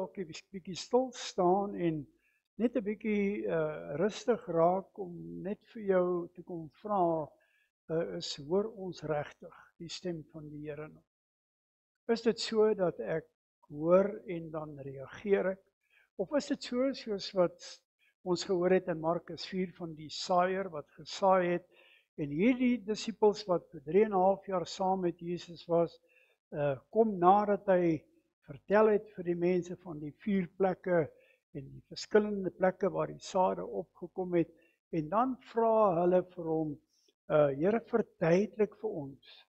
dalk 'n bietjie stil staan en net 'n bietjie rustig raak om net vir jou te kom vra, is hoor ons regtig die stem van die Here nog? Is dit so dat ek hoor en dan reageer ek? Of is dit soos wat ons gehoor het in Markus 4 van die saaier wat gesaai het en hierdie disippels wat vir 3,5 jaar saam met Jesus was, kom nadat hy vertel het vir die mense van die 4 plekke en die verskillende plekke waar die sade opgekom het en dan vra hulle vir hom, Here, verduidelik vir ons,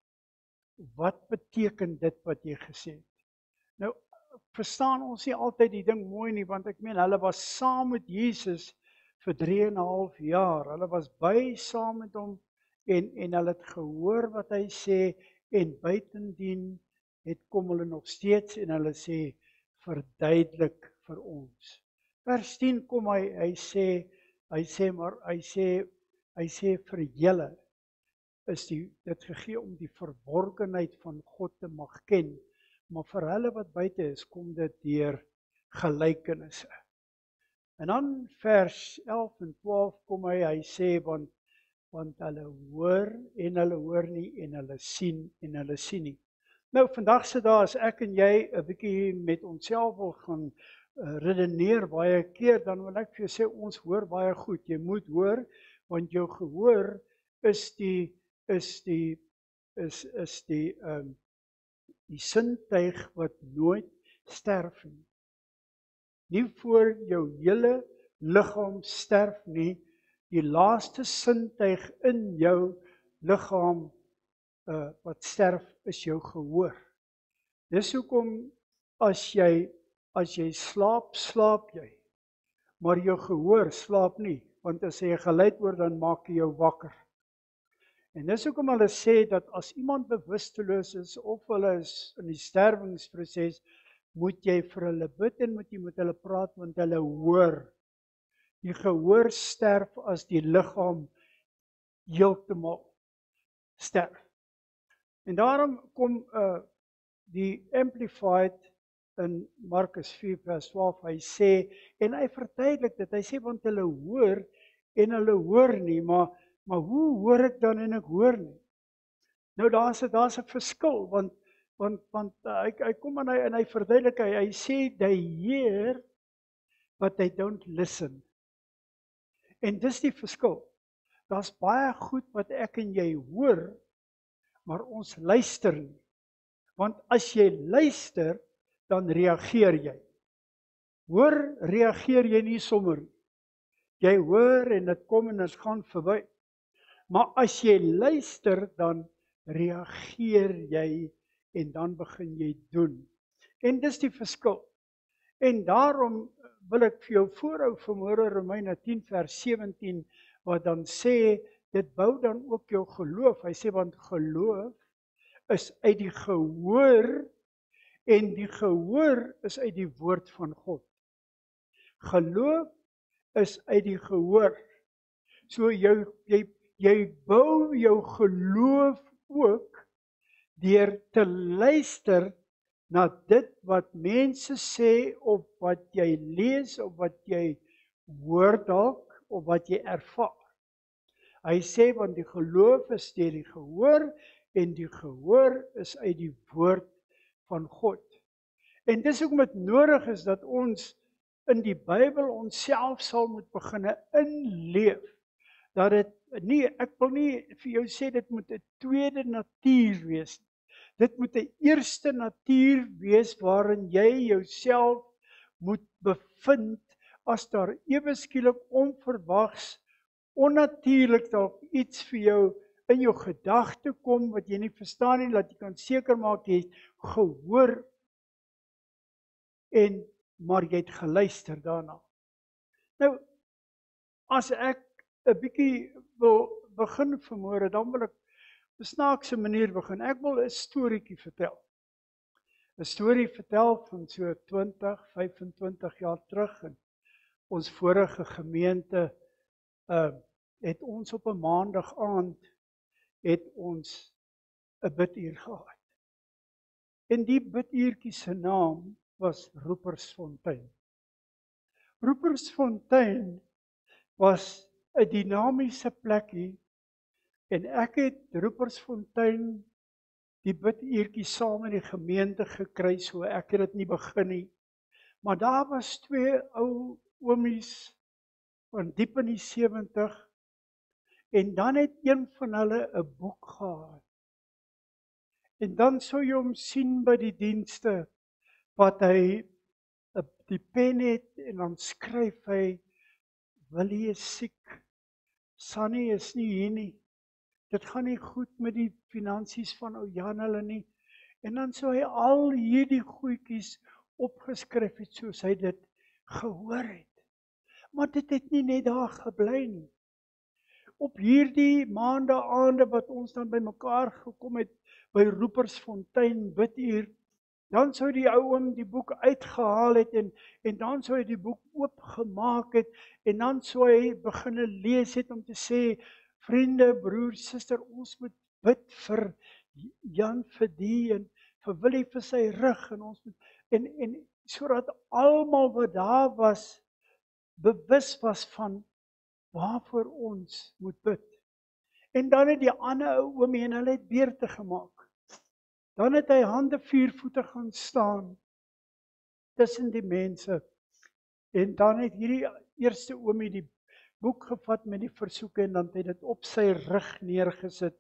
wat beteken dit wat jy gesê het? Nou, verstaan ons nie altyd die ding mooi nie, want ek meen, hulle was saam met Jesus vir 3,5 jaar, hulle was by saam met hom, en hulle het gehoor wat hy sê, en buitendien kom hulle nog steeds, en hulle sê, verduidelik vir ons. Vers 10 kom hy sê vir julle, is dit gegee om die verborgenheid van God te mag ken, maar vir hulle wat buite is, kom dit deur gelykenisse. En dan vers 11 en 12 kom hy sê, want hulle hoor en hulle hoor nie, en hulle sien nie. Nou, vandag se dae, as ek en jy 'n bietjie met onsself wil gaan redeneer baie keer, dan wil ek vir jou sê, ons hoor baie goed. Jy moet hoor, want jou gehoor is die sintuig wat nooit sterf nie. Nie voor jou hele liggaam sterf nie, die laaste sintuig in jou liggaam wat sterf is jou gehoor. Dis hoekom as jy slaap jy, maar jou gehoor slaap nie, want as jy geluid hoor, dan maak jy jou wakker. En dis hoekom hulle sê dat as iemand bewusteloos is of hulle is in die sterwingsproses, moet jy vir hulle bid en moet jy met hulle praat, want hulle hoor. Die gehoor sterf as die liggaam heeltemal sterf. En daarom kom die Amplified in Markus 4 vers 12, hy sê, en hy verduidelik dit, hy sê, want hulle hoor en hulle hoor nie, maar hoe hoor ek dan en ek hoor nie? Nou daar's 'n verskil, want hy kom en hy verduidelik, hy sê, they hear, but they don't listen. En dis die verskil. Daar's baie goed wat ek en jy hoor, maar ons luister nie. Want as jy luister, dan reageer jy. Hoor, reageer jy nie sommer nie. Jy hoor en dit kom en dit gaan verby. Maar as jy luister, dan reageer jy en dan begin jy doen. En dis die verskil. En daarom wil ek vir jou voorhou vanmôre Romeine 10 vers 17, wat dan sê, dit bou dan ook jou geloof. Hy sê, want geloof is uit die gehoor, en die gehoor is uit die woord van God. Geloof is uit die gehoor. So jy bou jou geloof ook deur te luister na dit wat mense sê, of wat jy lees, of wat jy hoor dalk, of wat jy ervaar. Hy sê, want die geloof is deur die gehoor, en die gehoor is uit die woord van God. En dis hoekom dit nodig is dat ons in die Bybel onsself sal moet beginne inleef. Dat dit nie, ek wil nie vir jou sê dit moet 'n tweede natuur wees nie. Dit moet 'n eerste natuur wees waarin jy jouself moet bevind as daar ewe skielik onverwags, onnatuurlik dalk iets vir jou in jou gedagte kom wat jy nie verstaan nie, dat jy kan seker maak jy het gehoor maar jy het geluister daarna. Nou, as ek 'n bietjie wil begin vanmôre, dan wil ek op 'n snaakse manier begin. Ek wil 'n storieetjie vertel. 'n Storie vertel van so 20, 25 jaar terug in ons vorige gemeente het ons op 'n maandag aand het ons 'n biduur gehad. En die biduurtjie se naam was Roepersfontein. Roepersfontein was 'n dinamiese plekkie en ek het Roepersfontein die biduurtjie saam in die gemeente gekry, so ek het dit nie begin nie. Maar daar was 2 ou oomies van diep in die 70 en dan het een van hulle 'n boek gehad. En dan sou jy hom sien by die dienste wat hy die pen het en dan skryf hy, Willie is siek, Sunny is nie hier nie, dit gaan nie goed met die finansies van ou Jan hulle nie. En dan sou hy al hierdie goedjies opgeskryf het soos hy dit gehoor het. Maar dit het nie net daar gebly nie. Op hierdie maandeaande wat ons dan bymekaar gekom het by Roepersfontein biduur, dan sou die ou oom die boek uitgehaal het en dan sou hy die boek oopgemaak het en dan sou hy begine lees het om te sê, vriende, broer, suster, ons moet bid vir Jan vir die en vir Willie vir sy rug en ons moet en sodat almal wat daar was bewus was van waarvoor ons moet bid. En dan het die ander ou oomie en hulle het beurte gemaak. Dan het hy hande 4 voete gaan staan tussen die mense. En dan het hierdie eerste oomie die boek gevat met die versoeke en dan het hy dit op sy rug neergesit.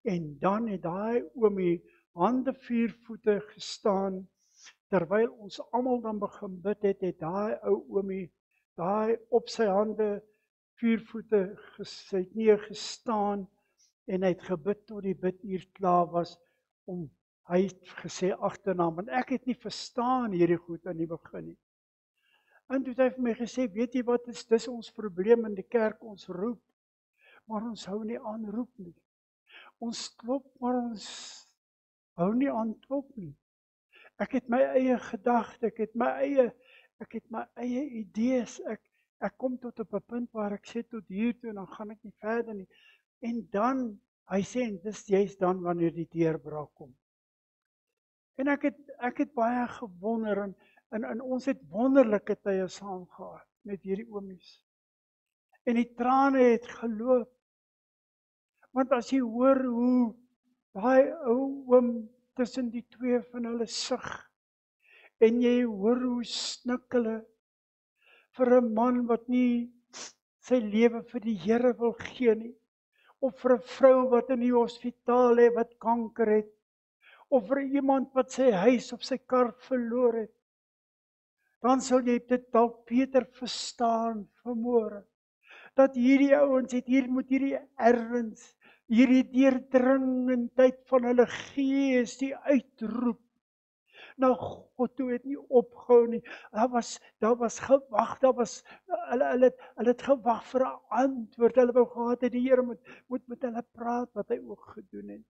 En dan het daai oomie hande 4 voete gestaan. Terwyl ons almal dan begin bid het daai ou oomie daai op sy hande 4 voete gestaan en hy het gebid tot die biduur klaar was om hy het gesê agternaam, want ek het nie verstaan hierdie goed in die begin nie. En toe het hy vir my gesê, weet jy wat is, dis ons probleem in die kerk, ons roep, maar ons hou nie aan roep nie. Ons klop, maar ons hou nie aan klop nie. Ek het my eie gedagte, ek het my eie idees, ek kom tot op 'n punt waar ek sê tot hier toe en dan gaan ek nie verder nie. En dan, hy sê, en dis juist dan wanneer die deurbraak kom. En ek het baie gewonder en ons het wonderlike tye saam gehad met hierdie oomies. En die trane het geloop. Want as jy hoor hoe daai ou oom tussen die 2 van hulle sug en jy hoor hoe snik hulle vir 'n man wat nie sy lewe vir die Here wil gee nie, of vir 'n vrou wat in die hospitaal lê wat kanker het, of vir iemand wat sy huis of sy kar verloor het, dan sal jy dit dalk beter verstaan vanmôre, dat hierdie ouens het hier met hierdie erns, hierdie deurdringendheid van hulle gees, die uitroep na God toe het nie opgehou nie. Daar was gewag, hulle het gewag vir 'n antwoord. Hulle wou gehad het die Here moet met hulle praat wat hy ook gedoen het.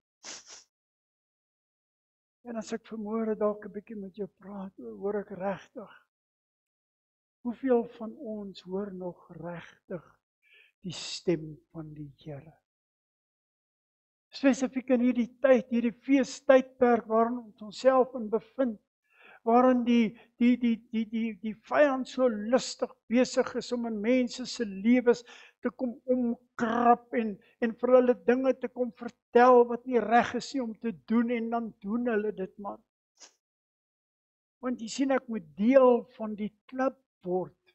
En as ek vanmôre dalk 'n bietjie met jou praat, hoor ek regtig. Hoeveel van ons hoor nog regtig die stem van die Here? Spesifiek in hierdie tyd, hierdie feestydperk waarin ons onsself in bevind, waarin die vyand so lustig besig is om in mense se lewens te kom omkrap en vir hulle dinge te kom vertel wat nie reg is nie om te doen en dan doen hulle dit maar. Want jy sien ek moet deel van die klub word.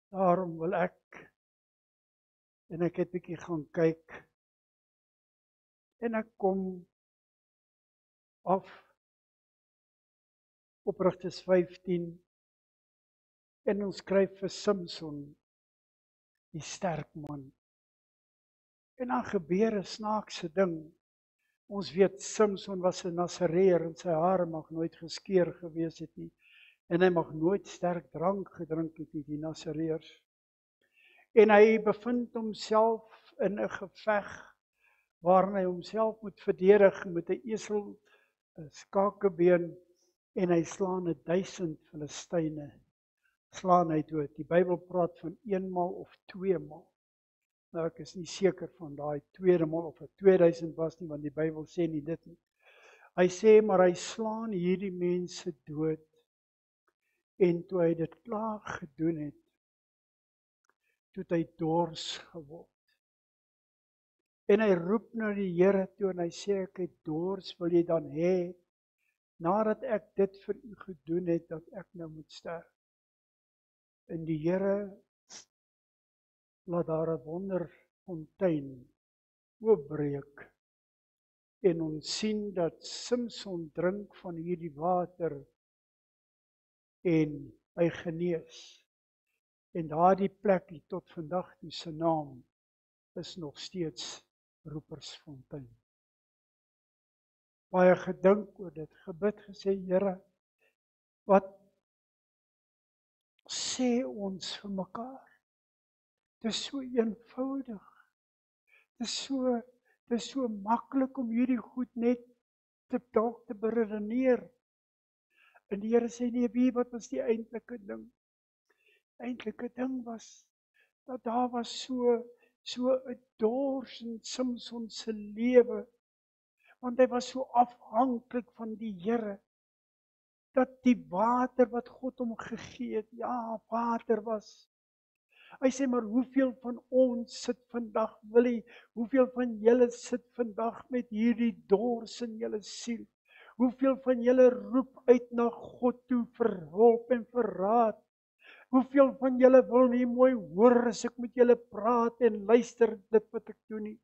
Daarom wil ek het bietjie gaan kyk en ek kom af op Rigters 15 en ons skryf vir Samson, die sterk man. En dan gebeur 'n snaakse ding. Ons weet Samson was 'n Nasareër en sy hare mag nooit geskeer gewees het nie. En hy mag nooit sterk drank gedrink het nie, die Nasareërs. En hy bevind homself in 'n geveg waarin hy homself moet verdedig met 'n esel, 'n skakebeen en hy slaan 1000 Filistyne. Slaan hy dood. Die Bybel praat van 1 maal of 2 maal. Nou ek is nie seker van daai tweede maal of 'n 2000 was nie, want die Bybel sê nie dit nie. Hy sê, maar hy slaan hierdie mense dood. En toe hy dit klaar gedoen het, toe het hy dors geword. En hy roep na die Here toe en hy sê, ek het dors, wil jy dan hê, nadat ek dit vir u gedoen het, dat ek nou moet sterf? En die Here laat daar 'n wonderfontein oopbreek. En ons sien dat Samson drink van hierdie water en hy genees. En daardie plek tot vandag toe se naam is nog steeds Roepersfontein. Baie gedink oor dit, gebid, gesê, Here, wat sê ons vir mekaar? Dit is so eenvoudig. Dit is so maklik om hierdie goed net te beredeneer. En die Here sê, nee, wie, wat was die eintlike ding? Die eintlike ding was, dat daar was so 'n dors in Samson se lewe, want hy was so afhanklik van die Here, dat die water wat God hom gegee het, ja, water was. Hy sê, maar hoeveel van ons sit vandag, Willie, hoeveel van julle sit vandag met hierdie dors in julle siel? Hoeveel van julle roep uit na God toe vir hulp en vir raad? Hoeveel van julle wil nie mooi hoor as ek met julle praat en luister dit wat ek doen nie?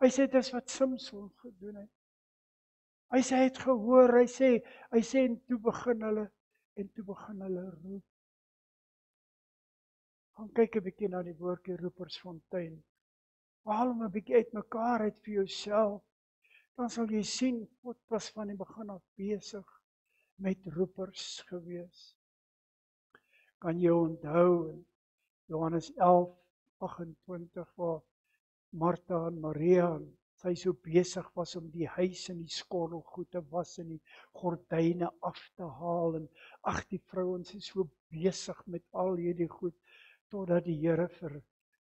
Hy sê, dit is wat Samson gedoen het. Hy sê, hy het gehoor, hy sê, en toe begin hulle roep. Gaan kyk 'n bietjie na die woordjie Roepersfontein. Haal hom 'n bietjie uitmekaar uit vir jouself. Dan sal jy sien, God was van die begin af besig met roepers gewees. Kan jy onthou in Johannes 11:28 waar Martha en Maria, sy so besig was om die huis en die skorrelgoed te was en die gordyne af te haal en ag, die vrouens is so besig met al hierdie goed, totdat die Here vir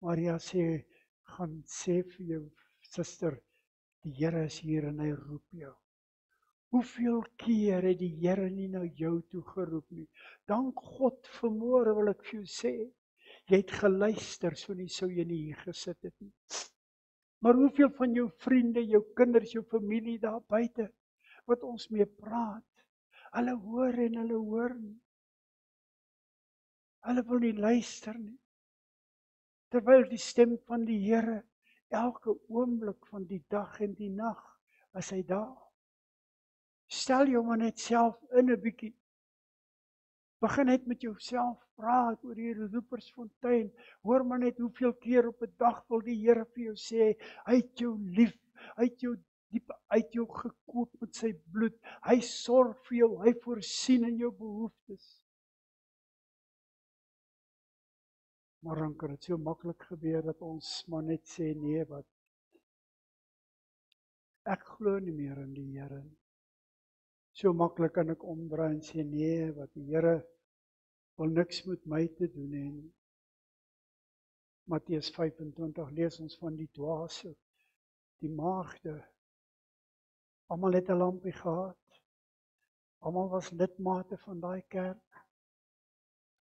Maria sê, gaan sê vir jou suster, die Here is hier en hy roep jou. Hoeveel keer het die Here nie na jou toe geroep nie? Dank God, vanmôre wil ek vir jou sê, jy het geluister, so nie sou jy nie hier gesit het nie. Maar hoeveel van jou vriende, jou kinders, jou familie daar buite, wat ons mee praat, hulle hoor en hulle hoor nie. Hulle wil nie luister nie. Terwyl die stem van die Here, elke oomblik van die dag en die nag, is hy daar. Stel jou maar net self in 'n bietjie. Begin net met jouself praat oor hierdie Roepersfontein. Hoor maar net hoeveel keer op 'n dag wil die Here vir jou sê, hy het jou lief, hy het jou diep uit jou gekoop met sy bloed. Hy sorg vir jou, hy voorsien in jou behoeftes. Maar dan kan dit so maklik gebeur dat ons maar net sê, nee, wat? Ek glo nie meer in die Here nie. So maklik kan ek omdraai en sê, nee, wat, die Here wil niks met my te doen hê nie. Matteus 25 lees ons van die dwaase, die maagde. Almal het 'n lampie gehad. Almal was lidmate van daai kerk.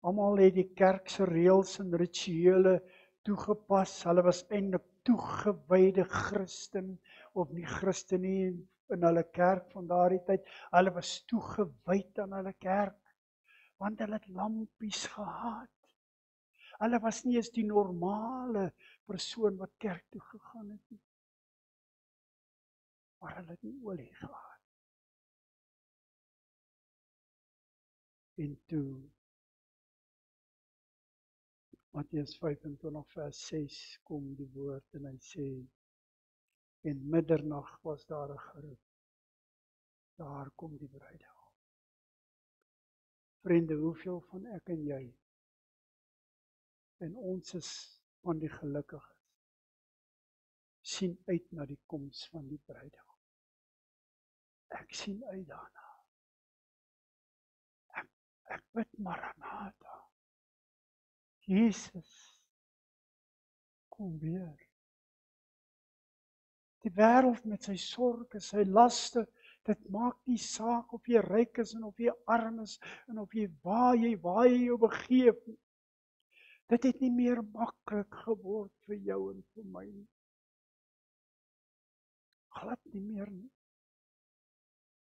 Almal het die kerk se reëls en rituele toegepas. Hulle was eintlik toegewyde Christen, of nie Christen nie in hulle kerk van daardie tyd. Hulle was toegewyd aan hulle kerk, want hulle het lampies gehad. Hulle was nie eens die normale persoon wat kerk toe gegaan het nie. Maar hulle het die olie gehad. En toe, Matteus 25 vers 6 kom die woord en hy sê, en middernag was daar 'n geroep. Daar kom die bruidegom. Vriende, hoeveel van ek en jy, en ons is van die gelukkiges, sien uit na die koms van die bruidegom. Ek sien uit daarna. Ek bid Maranatha. Jesus, kom weer. Die wêreld met sy sorges, sy laste, Dit maak nie saak of jy ryk is en of jy arm is en of jy waar jy jou begeef nie. Dit het nie meer maklik geword vir jou en vir my nie. Glad nie meer nie.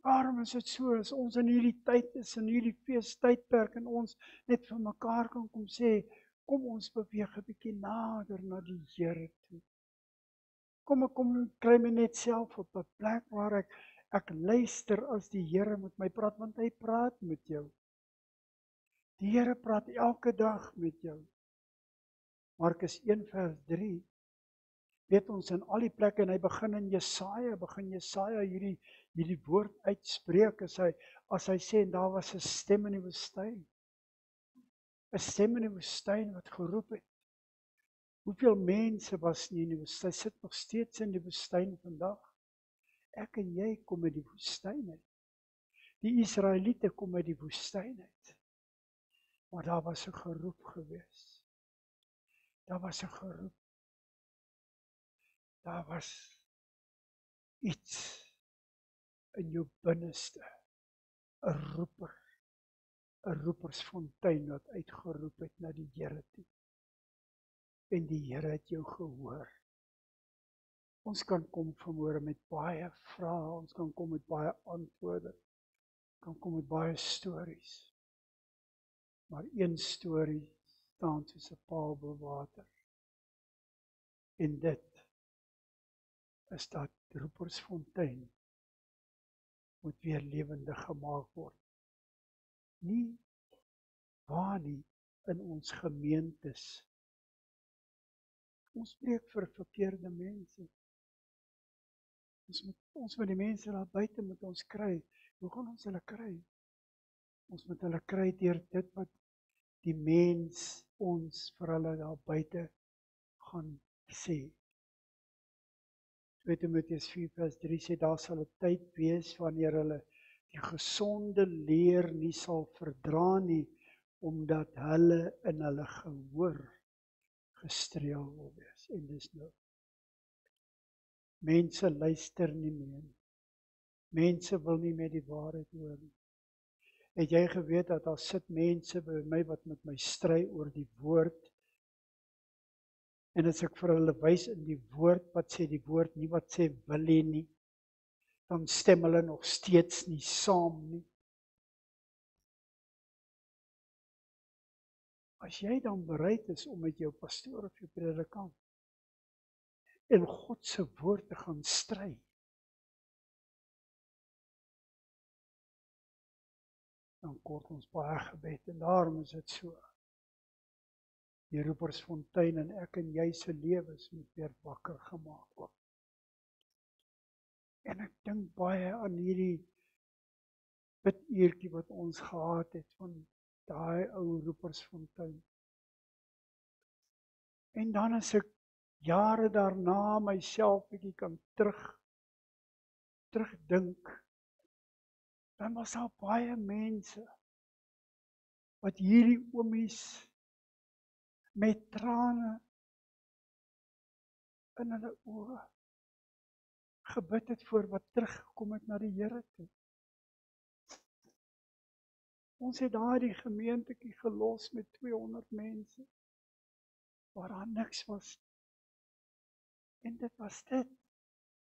Waarom is dit so, as ons in hierdie tyd is, in hierdie feestydperk, en ons net vir mekaar kan kom sê, kom ons beweeg 'n bietjie nader na die Here toe. Kom kry my net self op 'n plek waar ek luister as die Here met my praat, want hy praat met jou. Die Here praat elke dag met jou. Markus 1:3, weet ons in al die plekke, en hy begin in Jesaja hierdie woord uitspreek, as hy sê, en daar was 'n stem in die woestyn. 'n Stem in die woestyn wat geroep het. Hoeveel mense was nie in die woestyn, sit nog steeds in die woestyn vandag. Ek en jy kom uit die woestyn uit. Die Israeliete kom uit die woestyn uit. Maar daar was 'n geroep gewees. Daar was 'n geroep. Daar was iets in jou binneste. 'n roeper. 'n roepersfontein wat uitgeroep het na die Here toe. En die Here het jou gehoor. Ons kan kom vanmôre met baie vrae, ons kan kom met baie antwoorde, kan kom met baie stories. Maar een storie staan soos 'n paal bo water. En dit is dat roepersfontein moet weer lewendig gemaak word. Nie waar nie in ons gemeentes. Ons spreek vir verkeerde mense. Ons moet die mense daar buite met ons kry. Hoe gaan ons hulle kry? Ons moet hulle kry deur dit wat die mens ons vir hulle daar buite gaan sê. 2 Timoteus 4:3 sê, daar sal 'n tyd wees wanneer hulle die gesonde leer nie sal verdra nie, omdat hulle in hulle gehoor gestreel wil wees. En dis nou. Mense luister nie meer nie. Mense wil nie meer die waarheid hoor nie. Het jy geweet dat daar sit mense by my wat met my stry oor die woord, en as ek vir hulle wys in die woord, wat sê die woord nie, wat sê wil hy nie, dan stem hulle nog steeds nie saam nie. As jy dan bereid is om met jou pastoor of jou predikant in God se woord te gaan stry, dan kort ons baie gebed, en daarom is dit so. Die roepersfontein in ek en jy se lewens moet weer wakker gemaak word. En ek dink baie aan hierdie biduurtjie wat ons gehad het van daai ou roepersfontein. En dan as ek jare daarna myself bietjie kan terugdink, dan was daar baie mense wat hierdie oomies met trane in hulle oë gebid het voor wat teruggekom het na die Here toe. Ons het daardie gemeentetjie gelos met 200 mense, waar daar niks was. En dit was dit.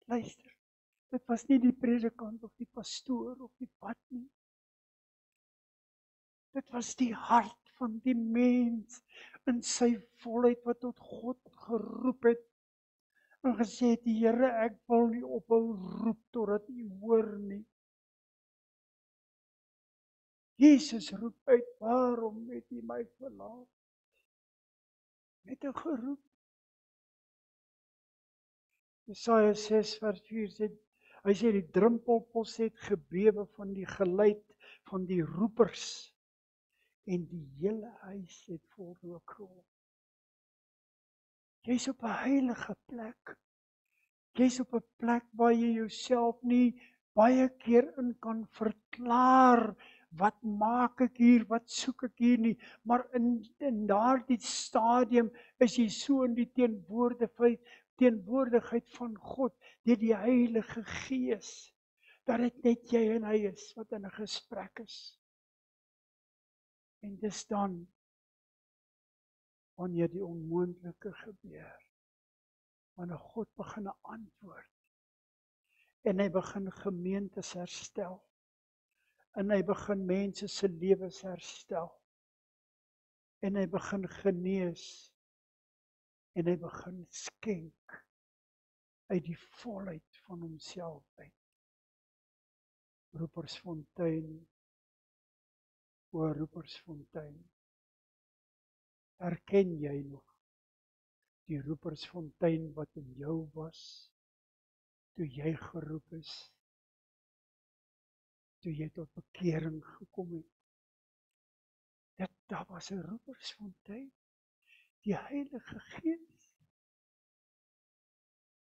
Luister, dit was nie die predikant of die pastoor of die wat nie. Dit was die hart van die mens in sy volheid wat tot God geroep het en gesê het, Here, ek wil nie ophou roep totdat U hoor nie. Jesus roep uit, waarom het U my verlaat? Met 'n geroep. Jesaja 6:4 sê, hy sê die drempelpos het gebewe van die geluid van die roepers en die hele huis het vol rook geword. Jy's op 'n heilige plek. Jy's op 'n plek waar jy jouself nie baie keer in kan verklaar, wat maak ek hier, wat soek ek hier nie, maar in daardie stadium is jy so in die teenwoordigheid van God, deur die Heilige Gees, dat dit net jy en hy is wat in 'n gesprek is. En dis dan wanneer die onmoontlike gebeur, wanneer God begin antwoord en hy begin gemeentes herstel en hy begin mense se lewens herstel en hy begin genees en hy begin skenk uit die volheid van homself uit. Roepersfontein, o Roepersfontein, herken jy nog die Roepersfontein wat in jou was, toe jy geroep is, toe jy tot bekering gekom het? Daar was 'n Roepersfontein, die Heilige Gees.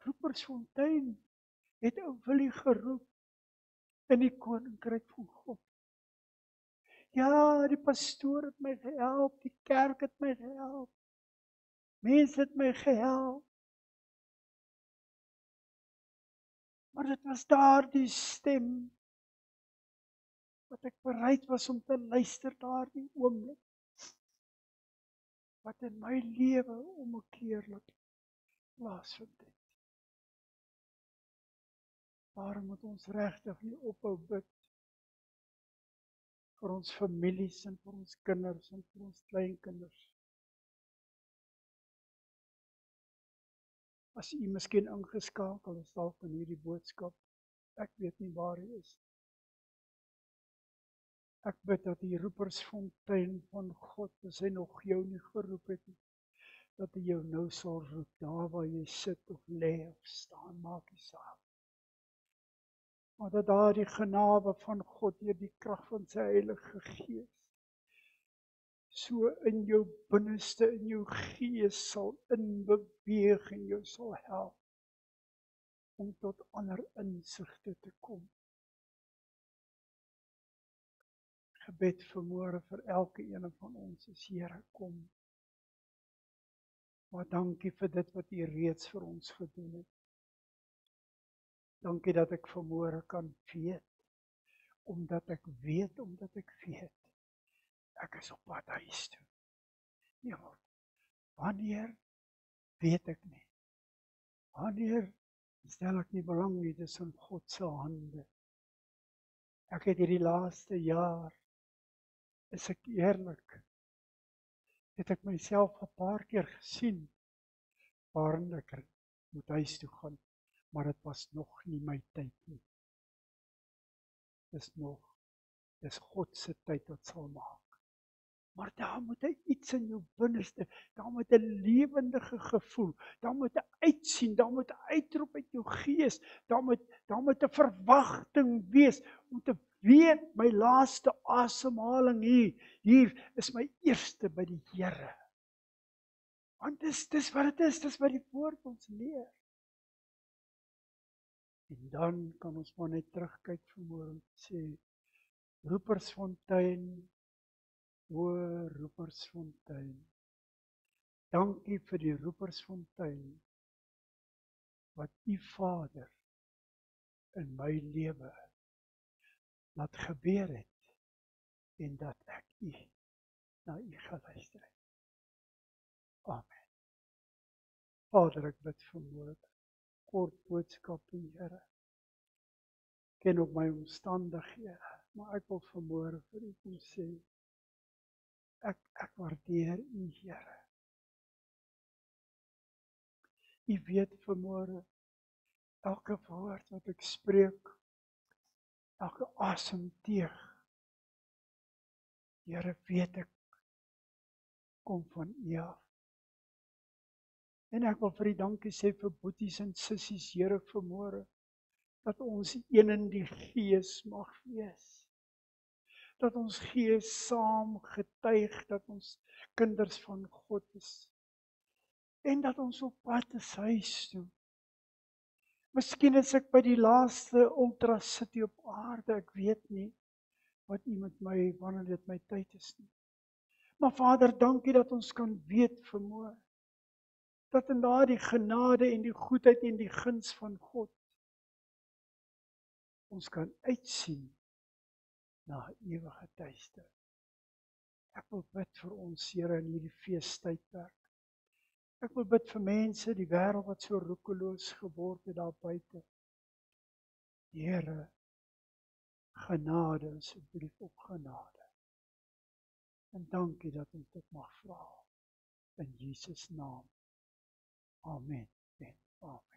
Roepersfontein het ou Willie geroep in die koninkryk van God. Ja, die pastoor het my gehelp, die kerk het my gehelp, mense het my gehelp. Maar dit was daardie stem wat ek bereid was om te luister daardie oomblik, wat in my lewe ommekeerlik plaasvind het. Daarom moet ons regtig nie ophou bid vir ons families en vir ons kinders en vir ons kleinkinders. As u miskien ingeskakel is dalk in hierdie boodskap, ek weet nie waar u is. Ek bid dat die Roepersfontein van God, as hy nog jou nie geroep het nie, dat hy jou nou sal roep, daar waar jy sit of lê of staan, maak nie saak. Maar dat daar die genade van God deur die krag van sy Heilige Gees so in jou binneste, in jou gees sal inbeweeg en jou sal help om tot ander insigte te kom. Gebed vanmôre vir elke een van ons is, Here, kom. Maar dankie vir dit wat U reeds vir ons gedoen het. Dankie dat ek vanmôre kan weet, omdat ek weet, ek is op pad huis toe. Ja, wanneer weet ek nie. Wanneer stel ek nie belang nie, dis in God se hande. Ek het hierdie laaste jaar, is ek eerlik, het ek myself 'n paar keer gesien, waarin ek moet huis toe gaan, maar dit was nog nie my tyd nie. Dis God se tyd wat sal maak. Maar daar moet iets in jou binneste, daar moet 'n lewendige gevoel, daar moet 'n uitsien, daar moet 'n uitroep uit jou gees, daar moet 'n verwagting wees, om te weet, my laaste asemhaling hier is my eerste by die Here. Want dis wat dit is, dis wat die woord ons leer. En dan kan ons maar net terugkyk vanmôre en sê, Roepersfontein, o Roepersfontein, dankie vir die Roepersfontein, wat U Vader in my lewe laat gebeur het, en dat ek na U geluister het. Amen. Vader, ek bid vanmôre, kort boodskap, Here. Ken ook my omstandighede, maar ek wil vanmôre vir U kom sê, ek waardeer U, Here. U weet vanmôre, elke woord wat ek spreek, elke asemteug, Here, weet ek, kom van U af. En ek wil vir U dankie sê vir boeties en sissies, Here, vanmôre, dat ons een in die Gees mag wees. Dat ons Gees saam getuig, dat ons kinders van God is. En dat ons op pad is huis toe. Miskien is ek by die laaste ultra city op aarde, ek weet nie wat U met my, wanneer dit my tyd is nie. Maar Vader, dankie dat ons kan weet vanmôre, dat in daardie genade en die goedheid en die guns van God, ons kan uitsien na 'n ewige tuiste. Ek wil bid vir ons, Here, in hierdie feestydperk. Ek wil bid vir mense, die wêreld wat so roekeloos geword het daar buite. Here, genade, asseblief op genade. En dankie dat ons dit mag vra. In Jesus naam. Amen en amen.